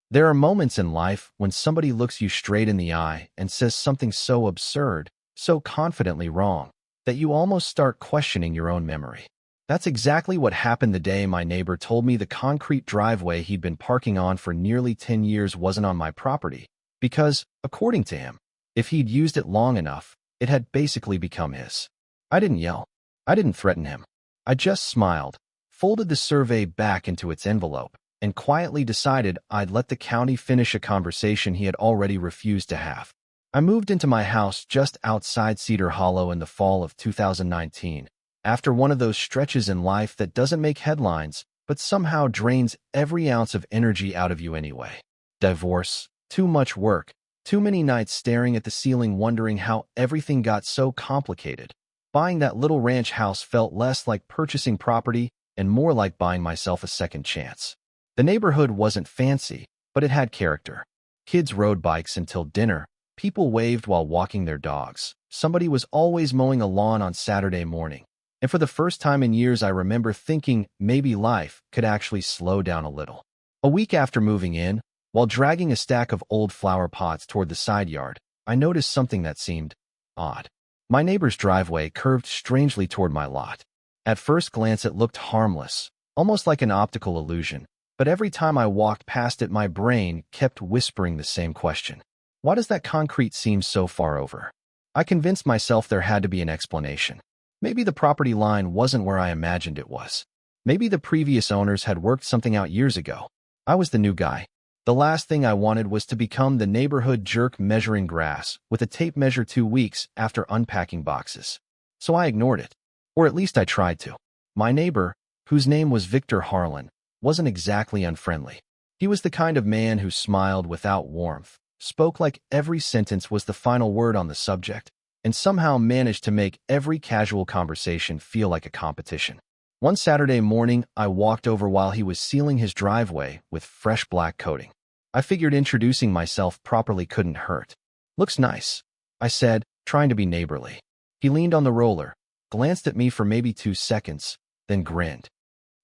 There are moments in life when somebody looks you straight in the eye and says something so absurd, so confidently wrong, that you almost start questioning your own memory. That's exactly what happened the day my neighbor told me the concrete driveway he'd been parking on for nearly 10 years wasn't on my property, because, according to him, if he'd used it long enough, it had basically become his. I didn't yell. I didn't threaten him. I just smiled, folded the survey back into its envelope, and quietly decided I'd let the county finish a conversation he had already refused to have. I moved into my house just outside Cedar Hollow in the fall of 2019, after one of those stretches in life that doesn't make headlines, but somehow drains every ounce of energy out of you anyway. Divorce, too much work, too many nights staring at the ceiling wondering how everything got so complicated. Buying that little ranch house felt less like purchasing property and more like buying myself a second chance. The neighborhood wasn't fancy, but it had character. Kids rode bikes until dinner, people waved while walking their dogs. Somebody was always mowing a lawn on Saturday morning. And for the first time in years, I remember thinking maybe life could actually slow down a little. A week after moving in, while dragging a stack of old flower pots toward the side yard, I noticed something that seemed odd. My neighbor's driveway curved strangely toward my lot. At first glance, it looked harmless, almost like an optical illusion. But every time I walked past it, my brain kept whispering the same question. Why does that concrete seem so far over? I convinced myself there had to be an explanation. Maybe the property line wasn't where I imagined it was. Maybe the previous owners had worked something out years ago. I was the new guy. The last thing I wanted was to become the neighborhood jerk measuring grass with a tape measure 2 weeks after unpacking boxes. So I ignored it. Or at least I tried to. My neighbor, whose name was Victor Harlan, wasn't exactly unfriendly. He was the kind of man who smiled without warmth, spoke like every sentence was the final word on the subject, and somehow managed to make every casual conversation feel like a competition. One Saturday morning, I walked over while he was sealing his driveway with fresh black coating. I figured introducing myself properly couldn't hurt. "Looks nice," I said, trying to be neighborly. He leaned on the roller, glanced at me for maybe 2 seconds, then grinned.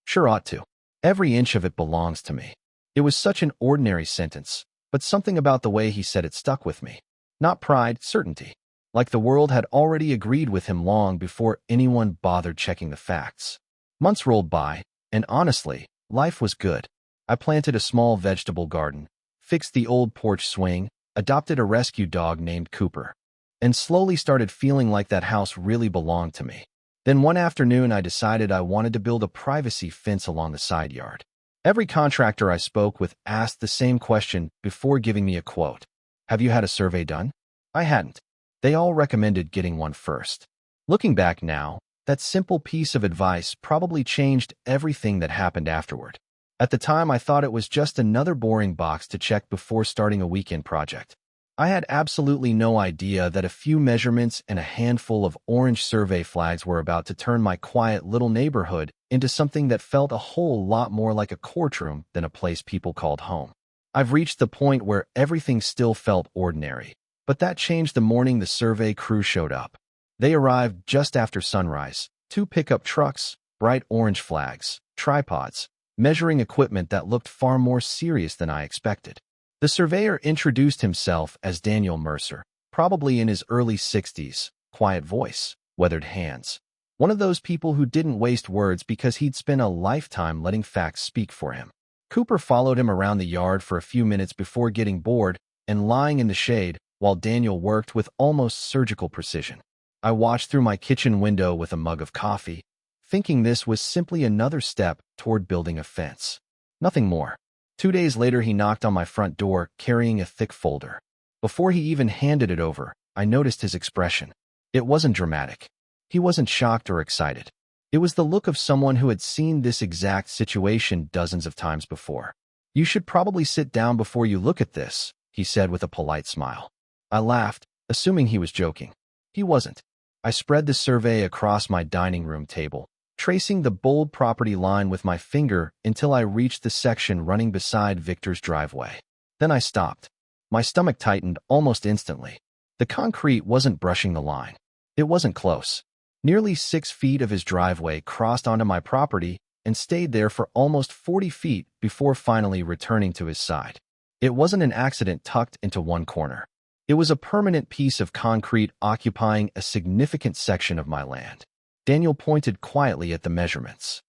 "Sure ought to. Every inch of it belongs to me." It was such an ordinary sentence, but something about the way he said it stuck with me. Not pride, certainty. Like the world had already agreed with him long before anyone bothered checking the facts. Months rolled by, and honestly, life was good. I planted a small vegetable garden, fixed the old porch swing, adopted a rescue dog named Cooper, and slowly started feeling like that house really belonged to me. Then one afternoon, I decided I wanted to build a privacy fence along the side yard. Every contractor I spoke with asked the same question before giving me a quote. "Have you had a survey done?" I hadn't. They all recommended getting one first. Looking back now, that simple piece of advice probably changed everything that happened afterward. At the time, I thought it was just another boring box to check before starting a weekend project. I had absolutely no idea that a few measurements and a handful of orange survey flags were about to turn my quiet little neighborhood into something that felt a whole lot more like a courtroom than a place people called home. I've reached the point where everything still felt ordinary, but that changed the morning the survey crew showed up. They arrived just after sunrise, 2 pickup trucks, bright orange flags, tripods, measuring equipment that looked far more serious than I expected. The surveyor introduced himself as Daniel Mercer, probably in his early 60s, quiet voice, weathered hands. One of those people who didn't waste words because he'd spent a lifetime letting facts speak for him. Cooper followed him around the yard for a few minutes before getting bored and lying in the shade while Daniel worked with almost surgical precision. I watched through my kitchen window with a mug of coffee, thinking this was simply another step toward building a fence. Nothing more. 2 days later, he knocked on my front door carrying a thick folder. Before he even handed it over, I noticed his expression. It wasn't dramatic. He wasn't shocked or excited. It was the look of someone who had seen this exact situation dozens of times before. "You should probably sit down before you look at this," he said with a polite smile. I laughed, assuming he was joking. He wasn't. I spread the survey across my dining room table, tracing the bold property line with my finger until I reached the section running beside Victor's driveway. Then I stopped. My stomach tightened almost instantly. The concrete wasn't brushing the line. It wasn't close. Nearly 6 feet of his driveway crossed onto my property and stayed there for almost 40 feet before finally returning to his side. It wasn't an accident tucked into one corner. It was a permanent piece of concrete occupying a significant section of my land. Daniel pointed quietly at the measurements.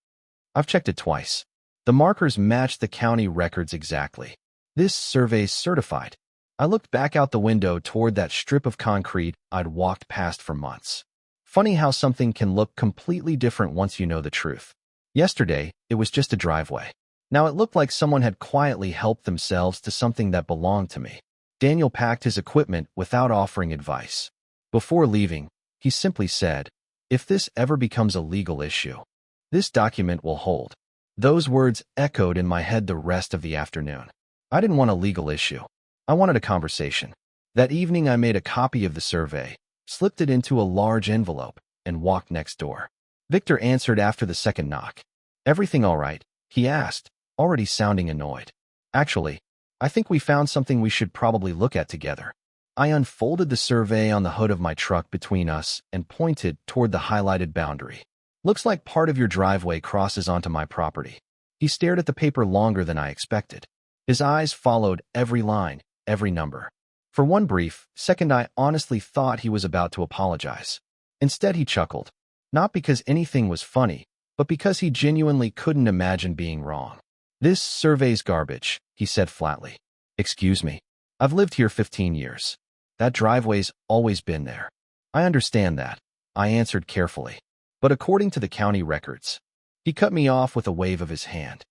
I've checked it twice. The markers matched the county records exactly. This survey's certified. I looked back out the window toward that strip of concrete I'd walked past for months. Funny how something can look completely different once you know the truth. Yesterday, it was just a driveway. Now it looked like someone had quietly helped themselves to something that belonged to me. Daniel packed his equipment without offering advice. Before leaving, he simply said, "If this ever becomes a legal issue, this document will hold." Those words echoed in my head the rest of the afternoon. I didn't want a legal issue. I wanted a conversation. That evening I made a copy of the survey, slipped it into a large envelope, and walked next door. Victor answered after the second knock. "Everything all right?" he asked, already sounding annoyed. "Actually, I think we found something we should probably look at together." I unfolded the survey on the hood of my truck between us and pointed toward the highlighted boundary. "Looks like part of your driveway crosses onto my property." He stared at the paper longer than I expected. His eyes followed every line, every number. For one brief second, I honestly thought he was about to apologize. Instead, he chuckled. Not because anything was funny, but because he genuinely couldn't imagine being wrong. "This survey's garbage," he said flatly. "Excuse me. I've lived here 15 years. That driveway's always been there." "I understand that," I answered carefully. "But according to the county records." He cut me off with a wave of his hand.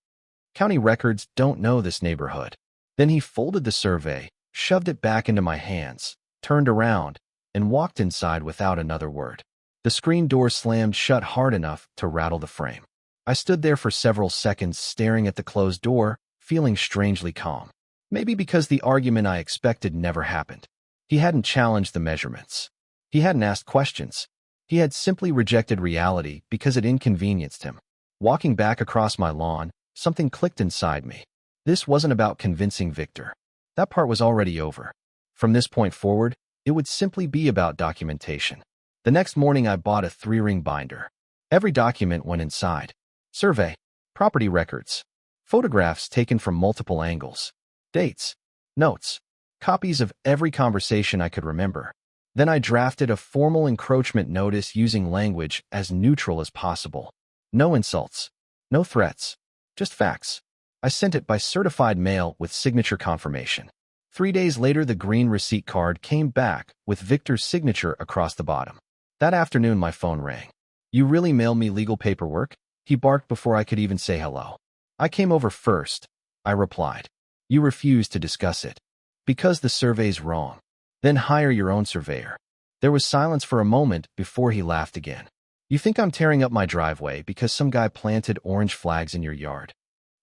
"County records don't know this neighborhood." Then he folded the survey, shoved it back into my hands, turned around, and walked inside without another word. The screen door slammed shut hard enough to rattle the frame. I stood there for several seconds staring at the closed door, feeling strangely calm. Maybe because the argument I expected never happened. He hadn't challenged the measurements. He hadn't asked questions. He had simply rejected reality because it inconvenienced him. Walking back across my lawn, something clicked inside me. This wasn't about convincing Victor. That part was already over. From this point forward, it would simply be about documentation. The next morning I bought a 3-ring binder. Every document went inside. Survey, property records, photographs taken from multiple angles, dates, notes, copies of every conversation I could remember. Then I drafted a formal encroachment notice using language as neutral as possible. No insults, no threats, just facts. I sent it by certified mail with signature confirmation. 3 days later, the green receipt card came back with Victor's signature across the bottom. That afternoon, my phone rang. "You really mailed me legal paperwork?" He barked before I could even say hello. "I came over first," I replied. "You refused to discuss it." "Because the survey's wrong." "Then hire your own surveyor." There was silence for a moment before he laughed again. "You think I'm tearing up my driveway because some guy planted orange flags in your yard?"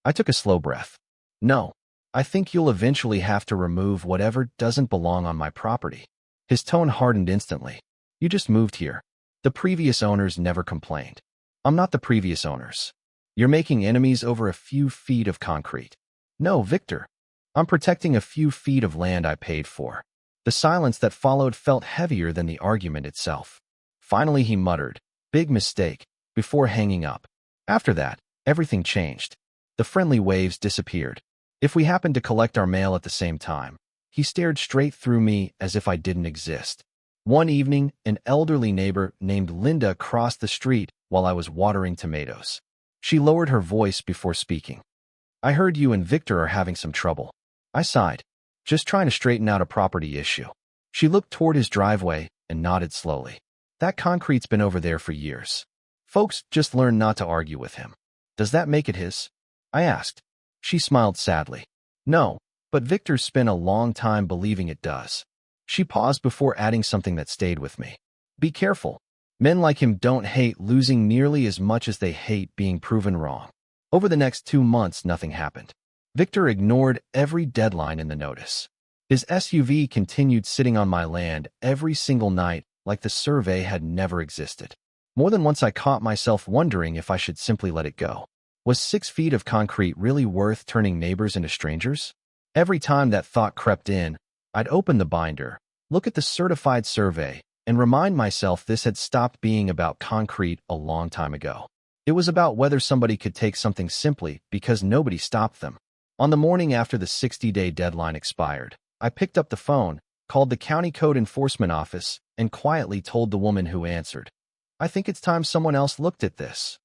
I took a slow breath. "No, I think you'll eventually have to remove whatever doesn't belong on my property." His tone hardened instantly. "You just moved here. The previous owners never complained." "I'm not the previous owners. You're making enemies over a few feet of concrete." "No, Victor. I'm protecting a few feet of land I paid for." The silence that followed felt heavier than the argument itself. Finally, he muttered, "Big mistake," before hanging up. After that, everything changed. The friendly waves disappeared. If we happened to collect our mail at the same time, he stared straight through me as if I didn't exist. One evening, an elderly neighbor named Linda crossed the street while I was watering tomatoes. She lowered her voice before speaking. "I heard you and Victor are having some trouble." I sighed. "Just trying to straighten out a property issue." She looked toward his driveway and nodded slowly. "That concrete's been over there for years. Folks just learned not to argue with him." "Does that make it his?" I asked. She smiled sadly. "No, but Victor's spent a long time believing it does." She paused before adding something that stayed with me. "Be careful. Men like him don't hate losing nearly as much as they hate being proven wrong." Over the next 2 months, nothing happened. Victor ignored every deadline in the notice. His SUV continued sitting on my land every single night like the survey had never existed. More than once I caught myself wondering if I should simply let it go. Was 6 feet of concrete really worth turning neighbors into strangers? Every time that thought crept in, I'd open the binder, look at the certified survey, and remind myself this had stopped being about concrete a long time ago. It was about whether somebody could take something simply because nobody stopped them. On the morning after the 60-day deadline expired, I picked up the phone, called the county code enforcement office, and quietly told the woman who answered, "I think it's time someone else looked at this."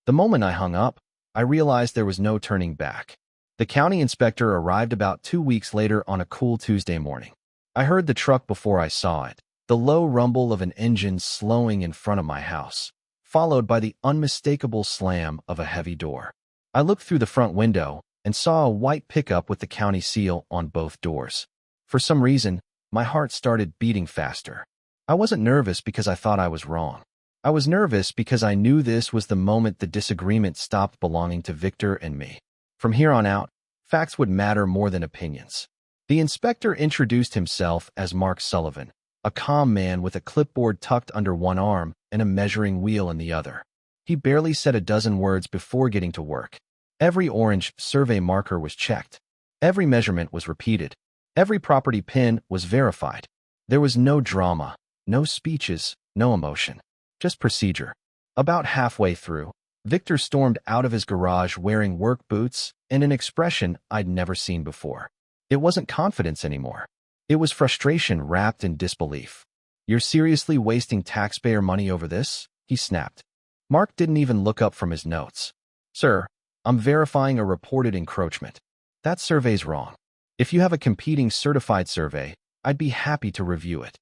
The moment I hung up, I realized there was no turning back. The county inspector arrived about 2 weeks later on a cool Tuesday morning. I heard the truck before I saw it, the low rumble of an engine slowing in front of my house, followed by the unmistakable slam of a heavy door. I looked through the front window and saw a white pickup with the county seal on both doors. For some reason, my heart started beating faster. I wasn't nervous because I thought I was wrong. I was nervous because I knew this was the moment the disagreement stopped belonging to Victor and me. From here on out, facts would matter more than opinions. The inspector introduced himself as Mark Sullivan, a calm man with a clipboard tucked under one arm and a measuring wheel in the other. He barely said a dozen words before getting to work. Every orange survey marker was checked. Every measurement was repeated. Every property pin was verified. There was no drama, no speeches, no emotion, just procedure. About halfway through, Victor stormed out of his garage wearing work boots and an expression I'd never seen before. It wasn't confidence anymore. It was frustration wrapped in disbelief. "You're seriously wasting taxpayer money over this?" he snapped. Mark didn't even look up from his notes. "Sir, I'm verifying a reported encroachment. That survey's wrong. If you have a competing certified survey, I'd be happy to review it."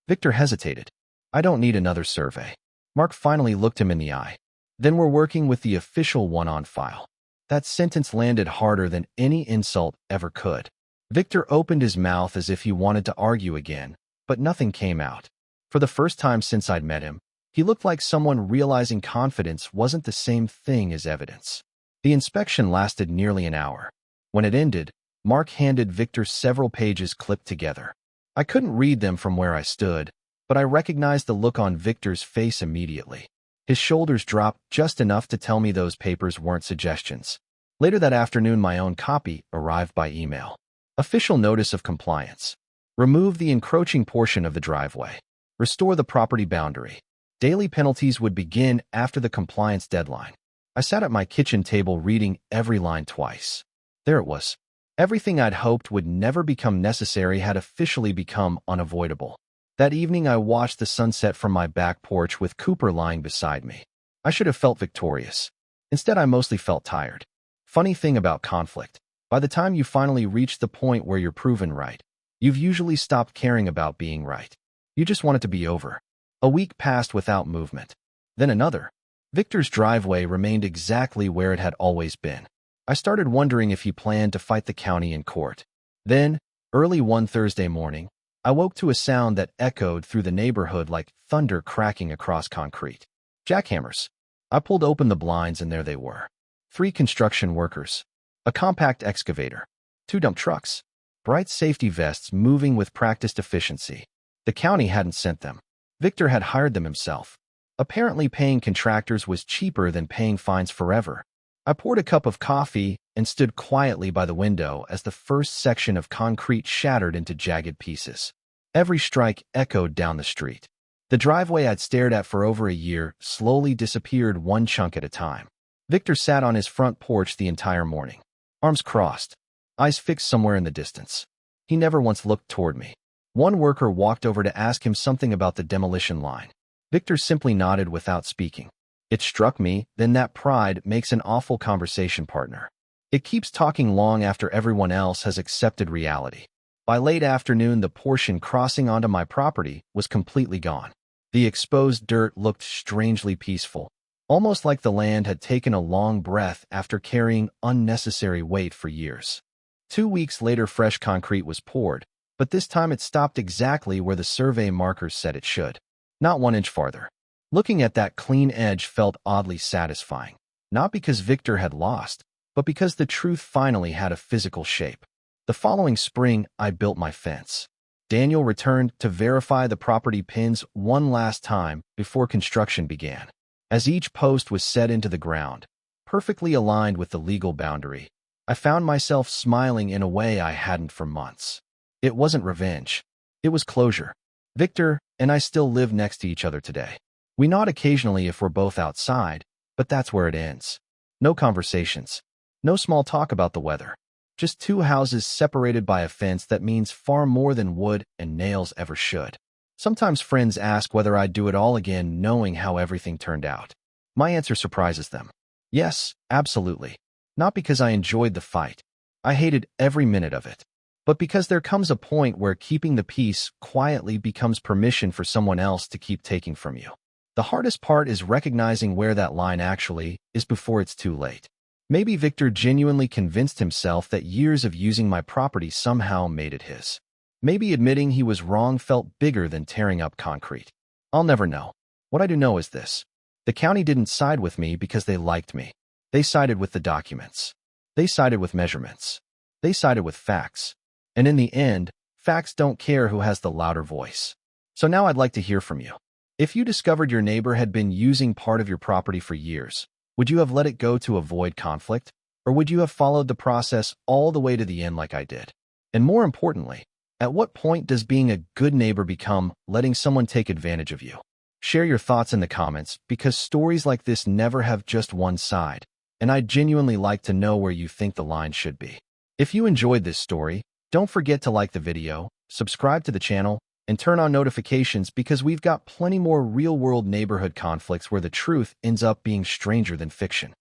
Victor hesitated. "I don't need another survey." Mark finally looked him in the eye. "Then we're working with the official one on file." That sentence landed harder than any insult ever could. Victor opened his mouth as if he wanted to argue again, but nothing came out. For the first time since I'd met him, he looked like someone realizing confidence wasn't the same thing as evidence. The inspection lasted nearly an hour. When it ended, Mark handed Victor several pages clipped together. I couldn't read them from where I stood, but I recognized the look on Victor's face immediately. His shoulders dropped just enough to tell me those papers weren't suggestions. Later that afternoon, my own copy arrived by email. Official notice of compliance. Remove the encroaching portion of the driveway. Restore the property boundary. Daily penalties would begin after the compliance deadline. I sat at my kitchen table reading every line twice. There it was. Everything I'd hoped would never become necessary had officially become unavoidable. That evening, I watched the sunset from my back porch with Cooper lying beside me. I should have felt victorious. Instead, I mostly felt tired. Funny thing about conflict. By the time you finally reach the point where you're proven right, you've usually stopped caring about being right. You just want it to be over. A week passed without movement. Then another. Victor's driveway remained exactly where it had always been. I started wondering if he planned to fight the county in court. Then, early one Thursday morning, I woke to a sound that echoed through the neighborhood like thunder cracking across concrete. Jackhammers. I pulled open the blinds and there they were. 3 construction workers. A compact excavator. 2 dump trucks. Bright safety vests moving with practiced efficiency. The county hadn't sent them. Victor had hired them himself. Apparently, paying contractors was cheaper than paying fines forever. I poured a cup of coffee and stood quietly by the window as the first section of concrete shattered into jagged pieces. Every strike echoed down the street. The driveway I'd stared at for over a year slowly disappeared one chunk at a time. Victor sat on his front porch the entire morning, arms crossed, eyes fixed somewhere in the distance. He never once looked toward me. One worker walked over to ask him something about the demolition line. Victor simply nodded without speaking. It struck me then that pride makes an awful conversation partner. It keeps talking long after everyone else has accepted reality. By late afternoon, the portion crossing onto my property was completely gone. The exposed dirt looked strangely peaceful, almost like the land had taken a long breath after carrying unnecessary weight for years. 2 weeks later, fresh concrete was poured, but this time it stopped exactly where the survey markers said it should. Not 1 inch farther. Looking at that clean edge felt oddly satisfying, not because Victor had lost, but because the truth finally had a physical shape. The following spring, I built my fence. Daniel returned to verify the property pins one last time before construction began. As each post was set into the ground, perfectly aligned with the legal boundary, I found myself smiling in a way I hadn't for months. It wasn't revenge. It was closure. Victor and I still live next to each other today. We nod occasionally if we're both outside, but that's where it ends. No conversations. No small talk about the weather. Just two houses separated by a fence that means far more than wood and nails ever should. Sometimes friends ask whether I'd do it all again knowing how everything turned out. My answer surprises them. Yes, absolutely. Not because I enjoyed the fight. I hated every minute of it. But because there comes a point where keeping the peace quietly becomes permission for someone else to keep taking from you. The hardest part is recognizing where that line actually is before it's too late. Maybe Victor genuinely convinced himself that years of using my property somehow made it his. Maybe admitting he was wrong felt bigger than tearing up concrete. I'll never know. What I do know is this. The county didn't side with me because they liked me. They sided with the documents. They sided with measurements. They sided with facts. And in the end, facts don't care who has the louder voice. So now I'd like to hear from you. If you discovered your neighbor had been using part of your property for years, would you have let it go to avoid conflict? Or would you have followed the process all the way to the end like I did? And more importantly, at what point does being a good neighbor become letting someone take advantage of you? Share your thoughts in the comments because stories like this never have just one side, and I'd genuinely like to know where you think the line should be. If you enjoyed this story, don't forget to like the video, subscribe to the channel, and turn on notifications because we've got plenty more real-world neighborhood conflicts where the truth ends up being stranger than fiction.